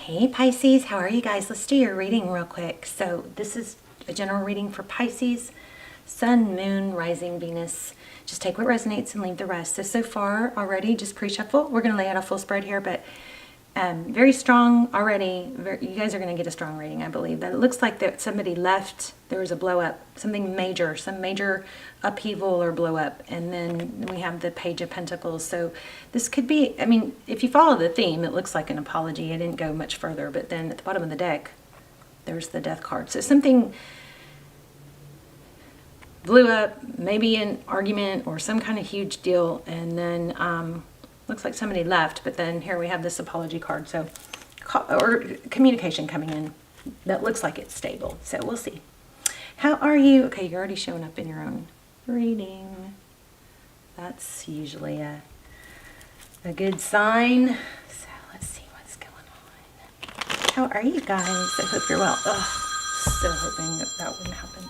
Hey Pisces, how are you guys? Let's do your reading real quick. So this is a general reading for Pisces, Sun, Moon, Rising, Venus. Just take what resonates and leave the rest. So far already, just pre-shuffle. We're going to lay out a full spread here, but very strong already. You guys are going to get a strong reading, I believe. That it looks like that somebody left. There was a blow up, something major, some major upheaval or blow up. And then we have the Page of Pentacles. So this could be, I mean, if you follow the theme, it looks like an apology. I didn't go much further, but then at the bottom of the deck, there's the Death card. So something blew up, maybe an argument or some kind of huge deal, and then looks like somebody left, but then here we have this apology card. So, or communication coming in that looks like it's stable. So we'll see. How are you? Okay, you're already showing up in your own reading. That's usually a good sign. So let's see what's going on. How are you guys? I hope you're well. Ugh, so hoping that wouldn't happen.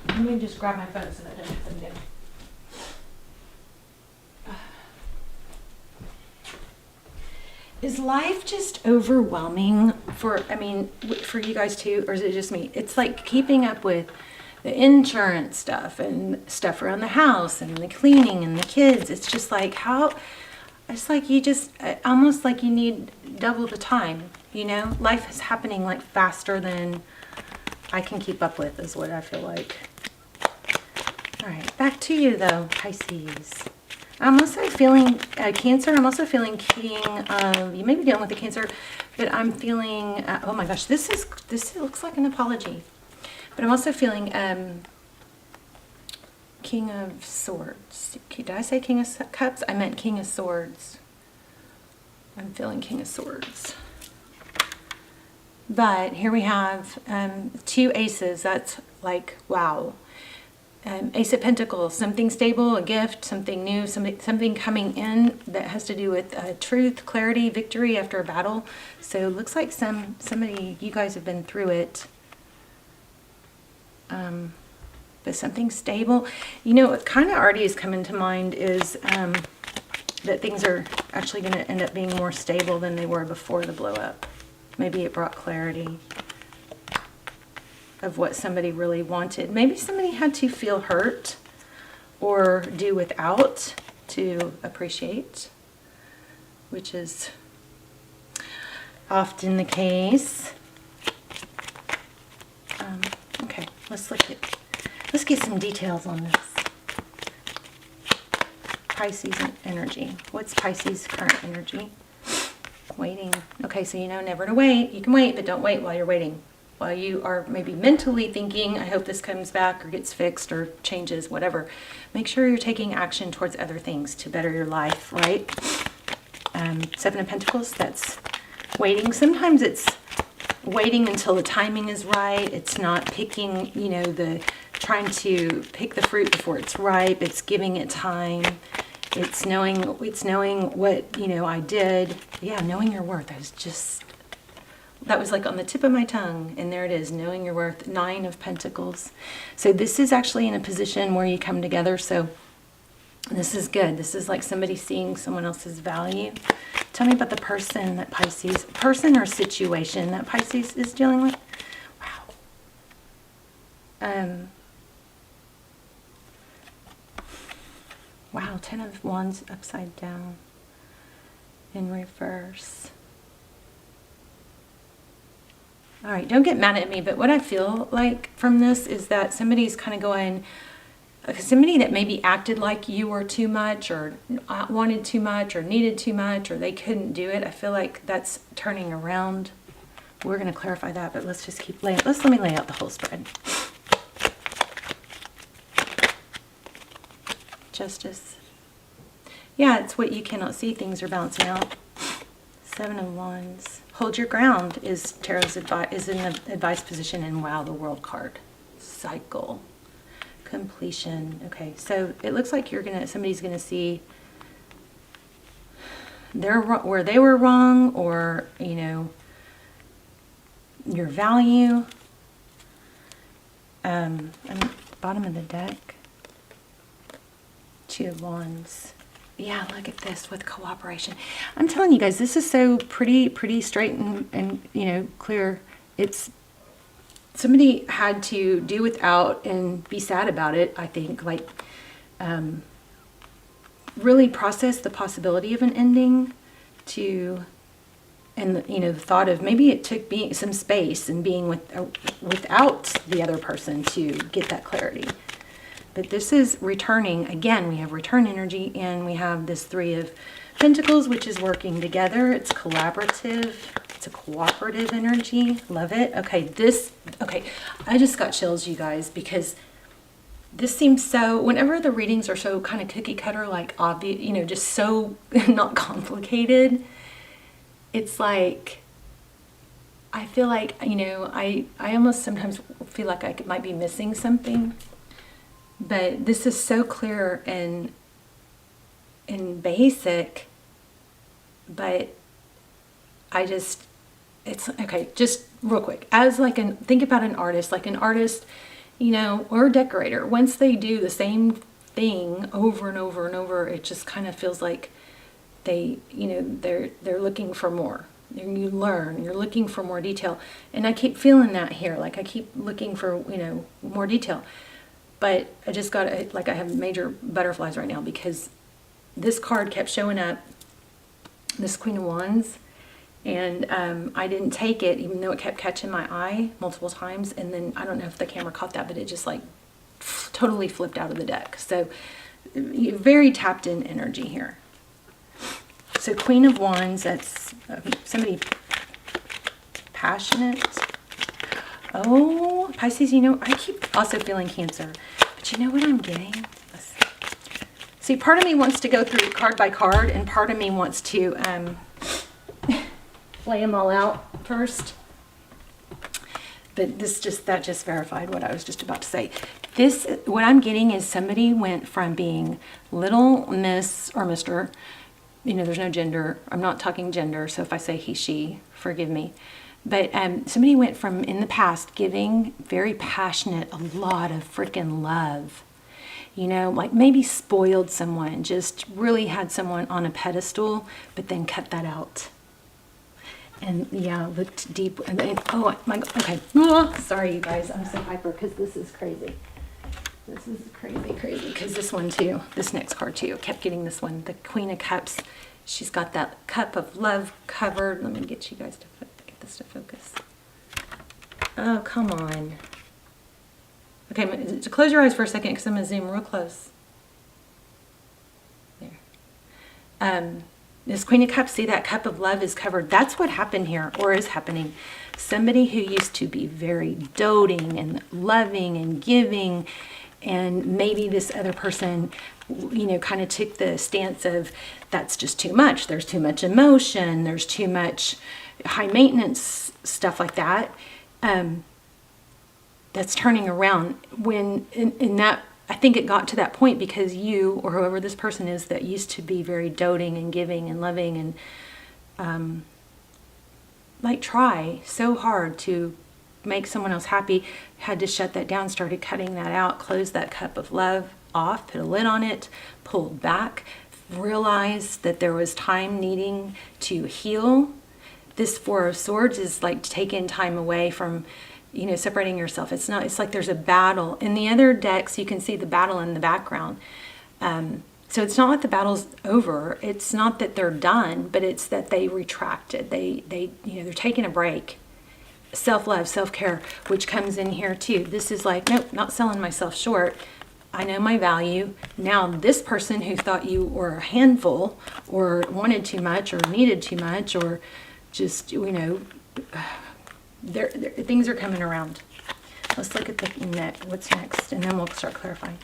Let me just grab my phone so that doesn't happen again. Is life just overwhelming for you guys too, or is it just me? It's like keeping up with the insurance stuff and stuff around the house and the cleaning and the kids. It's just like it's like you just, almost like you need double the time, you know? Life is happening like faster than I can keep up with is what I feel like. All right, back to you though, Pisces. I'm also feeling Cancer. I'm also feeling King of, you may be dealing with the Cancer, but I'm feeling, oh my gosh, this looks like an apology. But I'm also feeling King of Swords. Did I say King of Cups? I meant King of Swords. I'm feeling King of Swords. But here we have two aces. That's like, wow. Ace of Pentacles, something stable, a gift, something new, something coming in that has to do with truth, clarity, victory after a battle. So it looks like somebody, you guys have been through it. But something stable. You know, what kind of already has come into mind is that things are actually going to end up being more stable than they were before the blow up. Maybe it brought clarity of what somebody really wanted. Maybe somebody had to feel hurt or do without to appreciate, which is often the case. Okay, let's get some details on this. Pisces energy. What's Pisces' current energy? Waiting. Okay, so you know never to wait. You can wait, but don't wait while you're waiting. While you are maybe mentally thinking, I hope this comes back or gets fixed or changes, whatever, make sure you're taking action towards other things to better your life, right? Seven of Pentacles, that's waiting. Sometimes it's waiting until the timing is right. It's not picking, you know, trying to pick the fruit before it's ripe. It's giving it time. It's knowing what, you know, I did. Yeah, knowing your worth. That was like on the tip of my tongue, and there it is, knowing your worth. Nine of Pentacles. So this is actually in a position where you come together, so this is good. This is like somebody seeing someone else's value. Tell me about the person or situation that Pisces is dealing with. Wow. Wow, 10 of Wands upside down in reverse. All right, don't get mad at me, but what I feel like from this is that somebody's kind of going, somebody that maybe acted like you were too much or wanted too much or needed too much or they couldn't do it. I feel like that's turning around. We're going to clarify that, but let's just keep laying. Let me lay out the whole spread. Justice. Yeah, it's what you cannot see. Things are balancing out. Seven of Wands. Hold your ground is Tarot's advice, is in the advice position, and wow, the World card. Cycle. Completion. Okay, so it looks like somebody's gonna see where they were wrong, or you know, your value. Bottom of the deck. Two of Wands. yeah, look at this with cooperation. I'm telling you guys, this is so pretty straight and you know, clear. It's somebody had to do without and be sad about it, I think, like really process the possibility of an ending to, and you know, the thought of maybe it took being some space and being without the other person to get that clarity. But this is returning. Again, we have return energy, and we have this Three of Pentacles, which is working together. It's collaborative. It's a cooperative energy. Love it. Okay, I just got chills, you guys, because this seems so, whenever the readings are so kind of cookie cutter, like obvious, you know, just so not complicated, it's like, I feel like, you know, I almost sometimes feel like I might be missing something. But this is so clear and basic, but it's okay, just real quick. As like think about an artist, you know, or a decorator. Once they do the same thing over and over and over, it just kind of feels like you know, they're looking for more. You learn, you're looking for more detail. And I keep feeling that here, like I keep looking for, you know, more detail. But I just got, like I have major butterflies right now because this card kept showing up, this Queen of Wands, and I didn't take it even though it kept catching my eye multiple times. And then I don't know if the camera caught that, but it just like totally flipped out of the deck. So very tapped in energy here. So Queen of Wands, that's somebody passionate. Oh, Pisces, you know, I keep also feeling Cancer. But you know what I'm getting? See, part of me wants to go through card by card, and part of me wants to lay them all out first. But that just verified what I was just about to say. What I'm getting is somebody went from being little miss or Mr., you know, there's no gender. I'm not talking gender, so if I say he, she, forgive me. But somebody went from, in the past, giving very passionate, a lot of freaking love. You know, like maybe spoiled someone, just really had someone on a pedestal, but then cut that out. And yeah, looked deep. Oh my God, okay. Oh, sorry, you guys, I'm so hyper because this is crazy. This is crazy, because this one too, this next card too, kept getting this one, the Queen of Cups. She's got that cup of love covered. Let me get you guys to get this to focus. Oh, come on. Okay, close your eyes for a second because I'm going to zoom real close. There. This Queen of Cups, see that cup of love is covered. That's what happened here, or is happening. Somebody who used to be very doting and loving and giving, and maybe this other person, you know, kind of took the stance of that's just too much. There's too much emotion. There's too much high maintenance stuff like that. That's turning around when in that, I think it got to that point because you or whoever this person is that used to be very doting and giving and loving and like try so hard to make someone else happy, had to shut that down, started cutting that out, closed that cup of love off, put a lid on it, pulled back, realized that there was time needing to heal. This Four of Swords is like taking time away from, you know, separating yourself. It's like there's a battle. In the other decks, you can see the battle in the background. So it's not like the battle's over. It's not that they're done, but it's that they retracted. They you know, they're taking a break. Self-love, self-care, which comes in here too. This is like, nope, not selling myself short. I know my value. Now this person who thought you were a handful or wanted too much or needed too much or just, you know, things are coming around. Let's look at the next. What's next? And then we'll start clarifying.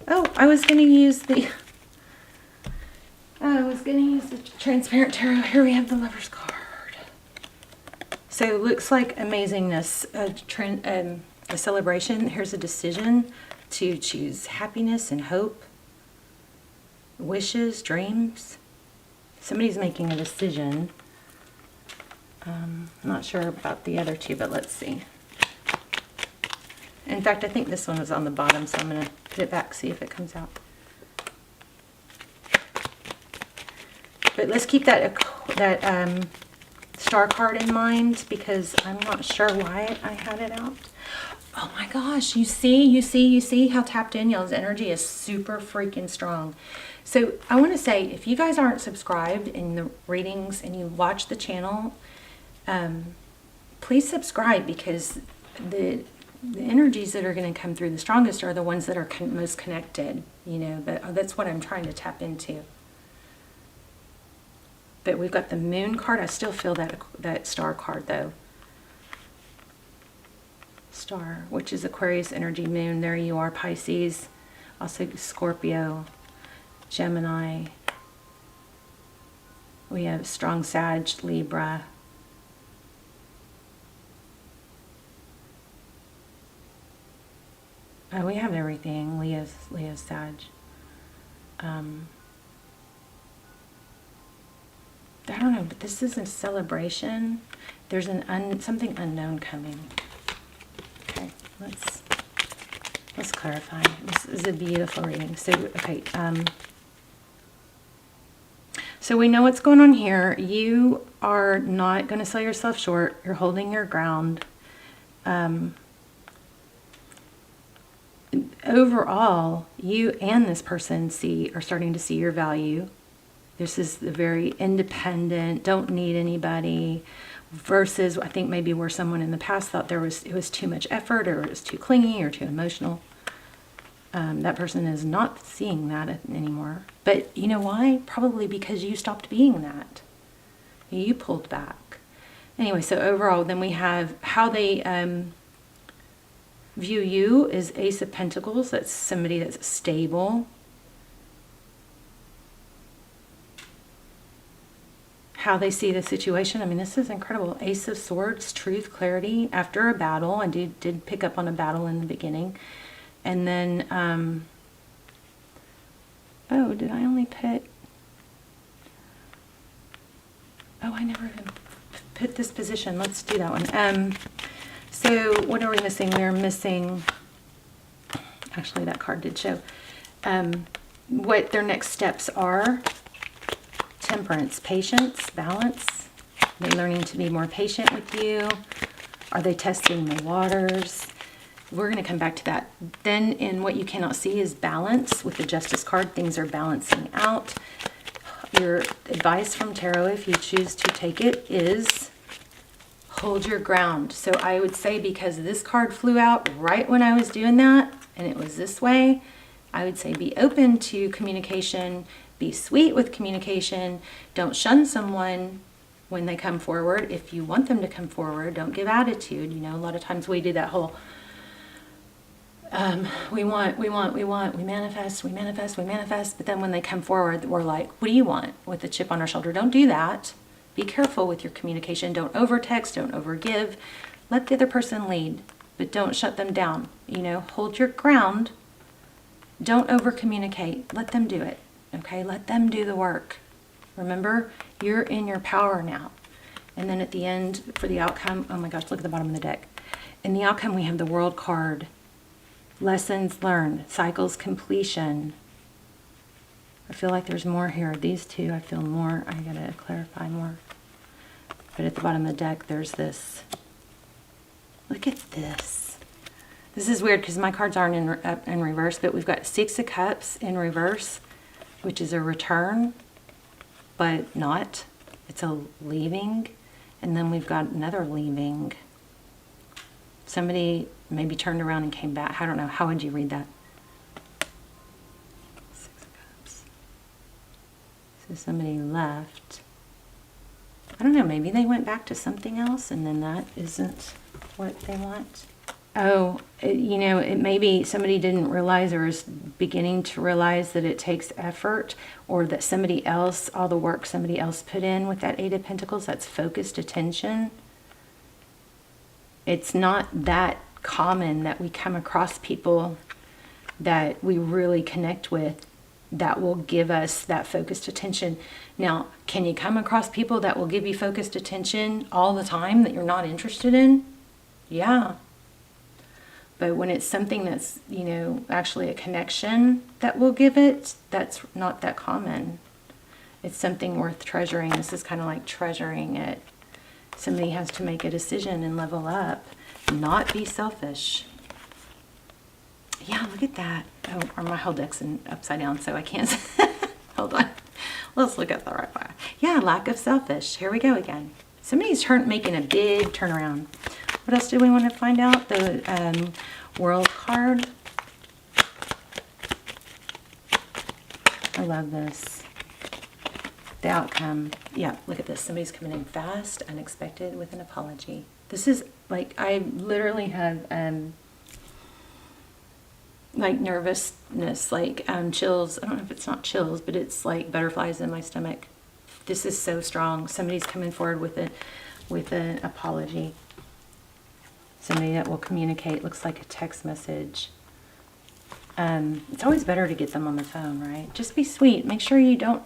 Oh, I was going to use the transparent tarot. Here we have the Lover's card. So it looks like amazingness, a celebration. Here's a decision to choose happiness and hope, wishes, dreams. Somebody's making a decision. I'm not sure about the other two, but let's see. In fact, I think this one was on the bottom, so I'm going to put it back, see if it comes out. But let's keep that star card in mind, because I'm not sure why I had it out. Oh my gosh, you see how tapped in y'all's energy is super freaking strong. So I want to say, if you guys aren't subscribed in the readings and you watch the channel, please subscribe, because the energies that are going to come through the strongest are the ones that are most connected, you know. But that's what I'm trying to tap into. But we've got the moon card. I still feel that star card though. Star, which is Aquarius energy, moon. There you are, Pisces. Also Scorpio, Gemini. We have strong Sag, Libra. Oh, we have everything. Leo's Sag. I don't know, but this is a celebration. There's something unknown coming. Okay, let's clarify. This is a beautiful reading. So, okay, so we know what's going on here. You are not going to sell yourself short. You're holding your ground. Overall, you and this person are starting to see your value. This is the very independent, don't need anybody, versus I think maybe where someone in the past thought it was too much effort, or it was too clingy or too emotional. That person is not seeing that anymore. But you know why? Probably because you stopped being that. You pulled back. Anyway, so overall, then we have how they view you is Ace of Pentacles. That's somebody that's stable. How they see the situation. I mean, this is incredible. Ace of Swords, truth, clarity after a battle. I did pick up on a battle in the beginning. And then, oh, did I only put, oh, I never even put this position. Let's do that one. So what are we missing? We're missing, actually that card did show, what their next steps are. Temperance, patience, balance. Are they learning to be more patient with you? Are they testing the waters? We're going to come back to that. Then in what you cannot see is balance. With the Justice card, things are balancing out. Your advice from tarot, if you choose to take it, is hold your ground. So I would say, because this card flew out right when I was doing that, and it was this way, I would say be open to communication. Be sweet with communication. Don't shun someone when they come forward. If you want them to come forward, don't give attitude. You know, a lot of times we do that whole, we manifest. But then when they come forward, we're like, what do you want? With a chip on our shoulder. Don't do that. Be careful with your communication. Don't over-text, don't over-give. Let the other person lead, but don't shut them down. You know, hold your ground. Don't over-communicate. Let them do it. Okay, let them do the work. Remember, you're in your power now. And then at the end, for the outcome, oh my gosh, look at the bottom of the deck. In the outcome, we have the World card. Lessons learned, cycles completion. I feel like there's more here. These two, I feel more. I gotta clarify more. But at the bottom of the deck, there's this. Look at this. This is weird because my cards aren't in reverse, but we've got Six of Cups in reverse, which is a return, but not. It's a leaving. And then we've got another leaving. Somebody maybe turned around and came back. I don't know. How would you read that? Six of Cups. So somebody left. I don't know. Maybe they went back to something else, and then that isn't what they want. Oh, you know, it maybe somebody didn't realize, or is beginning to realize, that it takes effort, or that somebody else, all the work somebody else put in with that Eight of Pentacles, that's focused attention. It's not that common that we come across people that we really connect with that will give us that focused attention. Now, can you come across people that will give you focused attention all the time that you're not interested in? Yeah. But when it's something that's, you know, actually a connection that will give it, that's not that common. It's something worth treasuring. This is kind of like treasuring it. Somebody has to make a decision and level up, not be selfish. Yeah, look at that. Oh, or my whole deck's upside down, so I can't. Hold on. Let's look at the right way. Yeah, lack of selfish. Here we go again. Somebody's making a big turnaround. What else do we want to find out? The World card. I love this. The outcome. Yeah, look at this. Somebody's coming in fast, unexpected, with an apology. This is like, I literally have like nervousness, like chills. I don't know if it's not chills, but it's like butterflies in my stomach. This is so strong. Somebody's coming forward with an apology. Somebody that will communicate. Looks like a text message. It's always better to get them on the phone, right? Just be sweet. Make sure you don't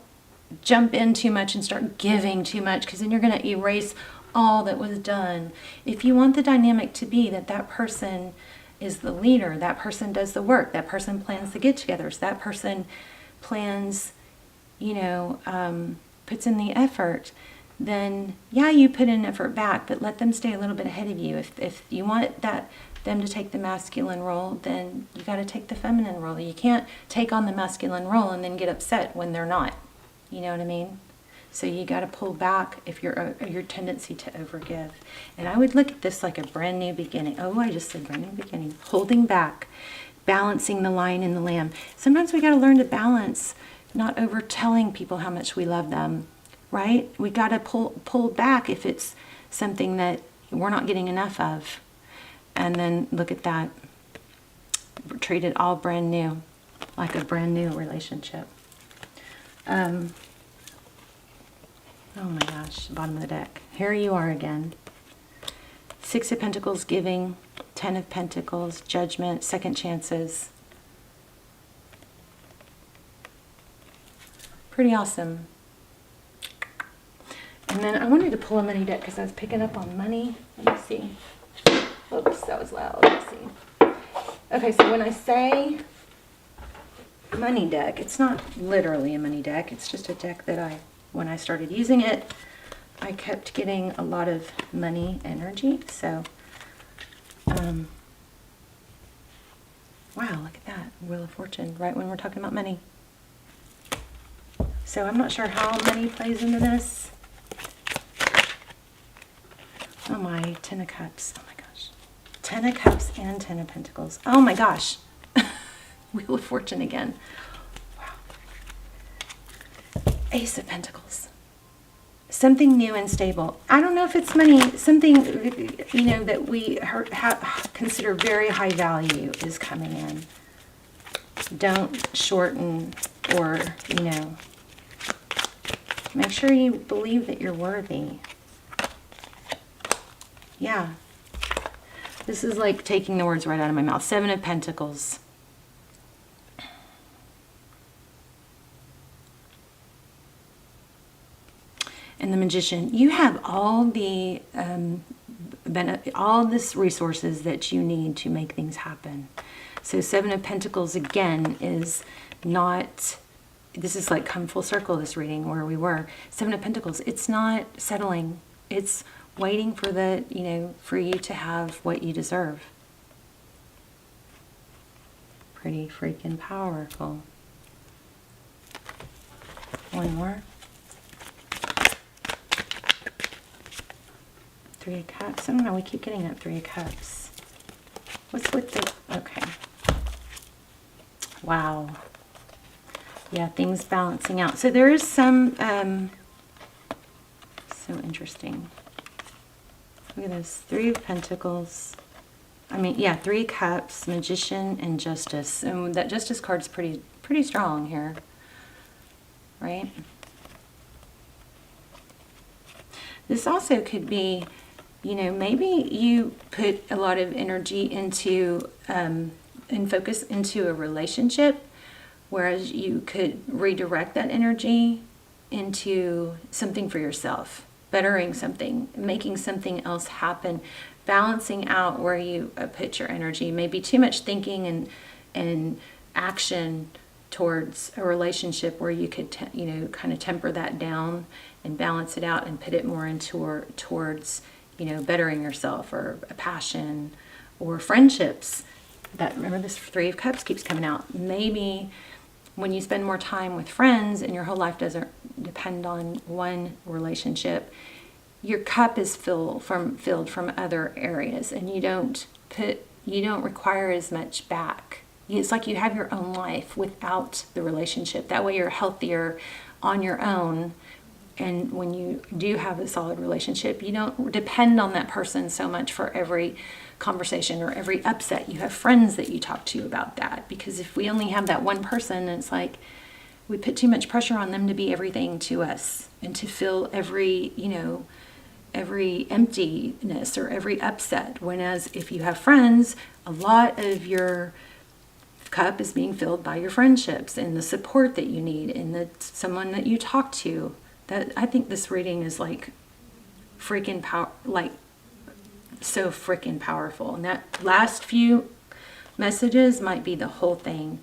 jump in too much and start giving too much, because then you're going to erase all that was done. If you want the dynamic to be that that person is the leader, that person does the work, that person plans the get-togethers, that person plans, you know, puts in the effort, then yeah, you put in effort back, but let them stay a little bit ahead of you. If you want them to take the masculine role, then you got to take the feminine role. You can't take on the masculine role and then get upset when they're not. You know what I mean? So you got to pull back if your tendency to overgive. And I would look at this like a brand new beginning. Oh, I just said brand new beginning. Holding back, balancing the lion and the lamb. Sometimes we got to learn to balance, not over telling people how much we love them, right? We got to pull back if it's something that we're not getting enough of. And then look at that. Treat it all brand new, like a brand new relationship. Oh my gosh, bottom of the deck. Here you are again. Six of Pentacles, giving. 10 of Pentacles, judgment, second chances. Pretty awesome. And then I wanted to pull a money deck because I was picking up on money. Let me see. Oops, that was loud. Let's see. Okay, so when I say money deck, it's not literally a money deck. It's just a deck that when I started using it, I kept getting a lot of money energy. So, wow, look at that. Wheel of Fortune, right when we're talking about money. So I'm not sure how money plays into this. Oh my, 10 of Cups. Oh my gosh. 10 of Cups and 10 of Pentacles. Oh my gosh. Wheel of Fortune again. Ace of Pentacles. Something new and stable. I don't know if it's money. Something, you know, that we consider very high value is coming in. Don't shorten or, you know, make sure you believe that you're worthy. Yeah. This is like taking the words right out of my mouth. 7 of Pentacles. And the Magician. You have all the all this resources that you need to make things happen. So 7 of Pentacles again is not, this is like come full circle, this reading where we were. 7 of Pentacles, it's not settling. It's waiting for the, you know, for you to have what you deserve. Pretty freaking powerful. One more. 3 of Cups. I don't know, we keep getting that 3 of Cups. What's with the, okay. Wow. Yeah, things balancing out. So there is some, so interesting. Look at this, 3 of Pentacles. I mean, yeah, 3 Cups, Magician, and Justice. And that Justice card's pretty strong here, right? This also could be, you know, maybe you put a lot of energy into and focus into a relationship, whereas you could redirect that energy into something for yourself, bettering something, making something else happen, balancing out where you put your energy. Maybe too much thinking and action towards a relationship where you could, kind of temper that down and balance it out and put it more into towards, bettering yourself, or a passion, or friendships. That, remember, this Three of Cups keeps coming out. Maybe when you spend more time with friends and your whole life doesn't depend on one relationship, your cup is filled from other areas, and you don't require as much back. It's like you have your own life without the relationship. That way you're healthier on your own. And when you do have a solid relationship, you don't depend on that person so much for every conversation or every upset. You have friends that you talk to about that. Because if we only have that one person, it's like we put too much pressure on them to be everything to us and to fill every emptiness or every upset. Whereas if you have friends, a lot of your cup is being filled by your friendships and the support that you need and someone that you talk to. That, I think this reading is like freaking so freaking powerful. And that last few messages might be the whole thing.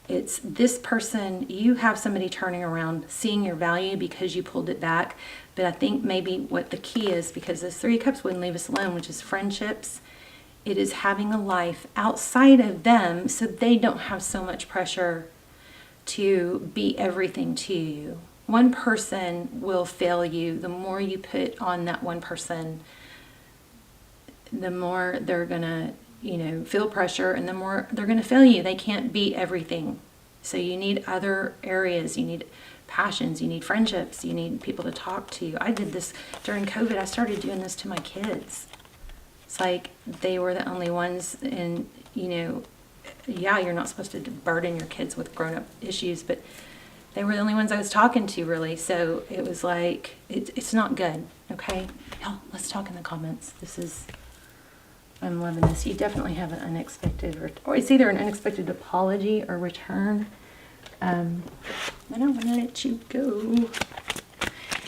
It's this person, you have somebody turning around, seeing your value because you pulled it back. But I think maybe what the key is, because the Three of Cups wouldn't leave us alone, which is friendships, it is having a life outside of them so they don't have so much pressure to be everything to you. One person will fail you. The more you put on that one person, the more they're going to, feel pressure, and the more they're going to fail you. They can't be everything. So you need other areas. You need passions. You need friendships. You need people to talk to. I did this during COVID. I started doing this to my kids. It's like they were the only ones, and, yeah, you're not supposed to burden your kids with grown-up issues, but they were the only ones I was talking to, really. So it was like, it's not good, okay? Y'all, let's talk in the comments. I'm loving this. You definitely have an unexpected, or it's either an unexpected apology or return. I don't want to let you go.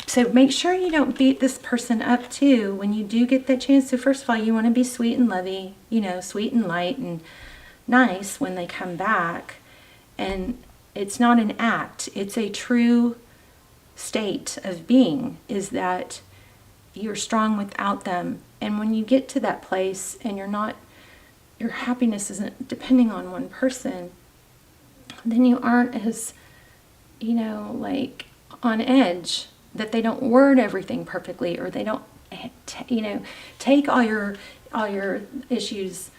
So make sure you don't beat this person up too when you do get that chance. So first of all, you want to be sweet and lovey, sweet and light and nice when they come back. And it's not an act. It's a true state of being, is that you're strong without them. And when you get to that place and your happiness isn't depending on one person, then you aren't as, on edge, that they don't word everything perfectly, or they don't, take all your issues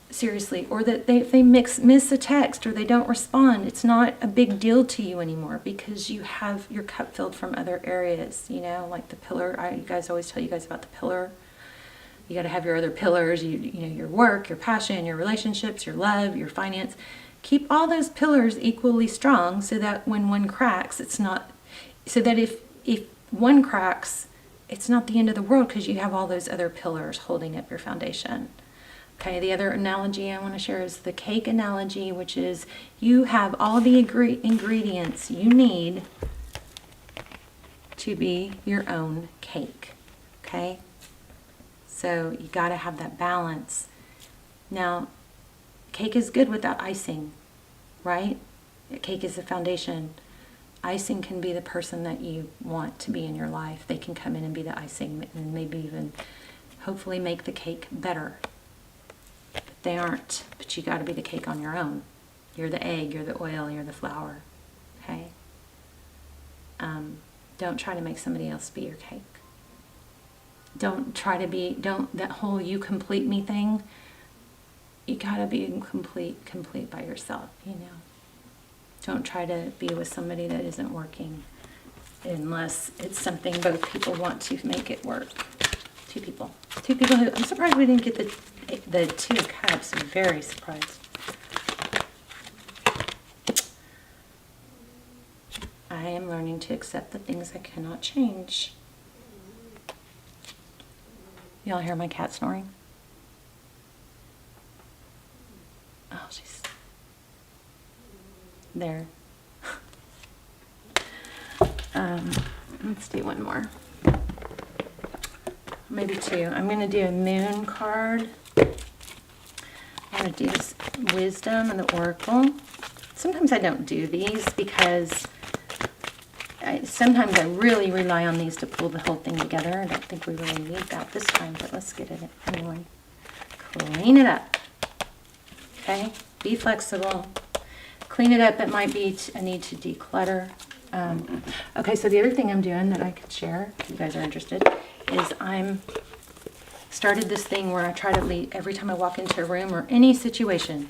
seriously, or that they miss a text, or they don't respond. It's not a big deal to you anymore because you have your cup filled from other areas, like the pillar. You guys always tell you guys about the pillar. You got to have your other pillars, your work, your passion, your relationships, your love, your finance. Keep all those pillars equally strong so that when one cracks, if one cracks, it's not the end of the world because you have all those other pillars holding up your foundation. Okay, the other analogy I want to share is the cake analogy, which is you have all the ingredients you need to be your own cake. Okay? So you got to have that balance. Now, cake is good without icing, right? Cake is the foundation. Icing can be the person that you want to be in your life. They can come in and be the icing and maybe even hopefully make the cake better. But they aren't. But you got to be the cake on your own. You're the egg, you're the oil, you're the flour. Okay? Don't try to make somebody else be your cake. Don't try to be, that whole you complete me thing. You got to be complete by yourself, Don't try to be with somebody that isn't working unless it's something both people want to make it work. Two people who, I'm surprised we didn't get the Two of Cups. I'm very surprised. I am learning to accept the things I cannot change. Y'all hear my cat snoring? Oh, she's there. Let's do one more. Maybe two. I'm going to do a moon card. I'm going to do this wisdom and the oracle. Sometimes I don't do these because sometimes I really rely on these to pull the whole thing together. I don't think we really need that this time, but let's get it anyway. Clean it up. Okay, be flexible. Clean it up. It might be a need to declutter. Okay, so the other thing I'm doing that I could share, if you guys are interested, is I'm started this thing where I try to leave every time I walk into a room or any situation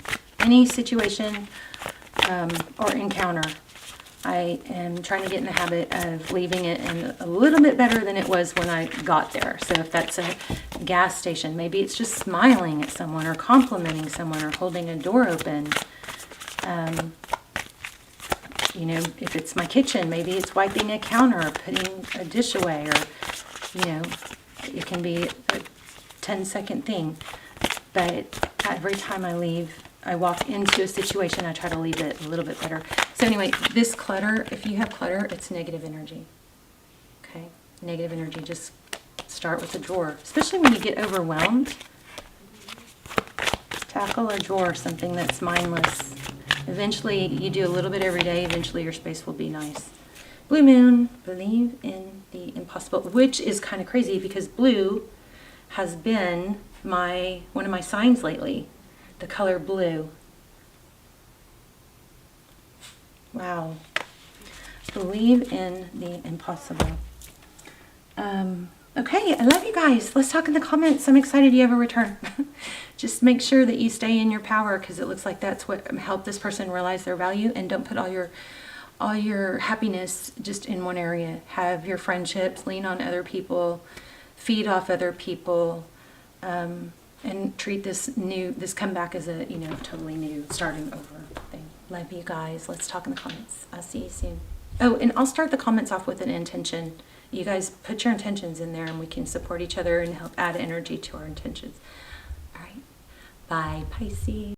or encounter. I am trying to get in the habit of leaving it in a little bit better than it was when I got there. So if that's a gas station, maybe it's just smiling at someone or complimenting someone or holding a door open. You know, if it's my kitchen, maybe it's wiping a counter or putting a dish away, or, you know, it can be a 10-second thing. But every time I walk into a situation, I try to leave it a little bit better. So anyway, this clutter, if you have clutter, it's negative energy. Okay? Negative energy. Just start with a drawer. Especially when you get overwhelmed. Tackle a drawer, something that's mindless. Eventually, you do a little bit every day. Eventually, your space will be nice. Blue moon, believe in the impossible, which is kind of crazy because blue has been one of my signs lately. The color blue. Wow. Believe in the impossible. Okay, I love you guys. Let's talk in the comments. I'm excited you have a return. Just make sure that you stay in your power, because it looks like that's what helped this person realize their value. And don't put all your happiness just in one area. Have your friendships, lean on other people, feed off other people, and treat this comeback as a, totally new, starting over thing. Love you guys. Let's talk in the comments. I'll see you soon. Oh, and I'll start the comments off with an intention. You guys put your intentions in there and we can support each other and help add energy to our intentions. All right. Bye, Pisces.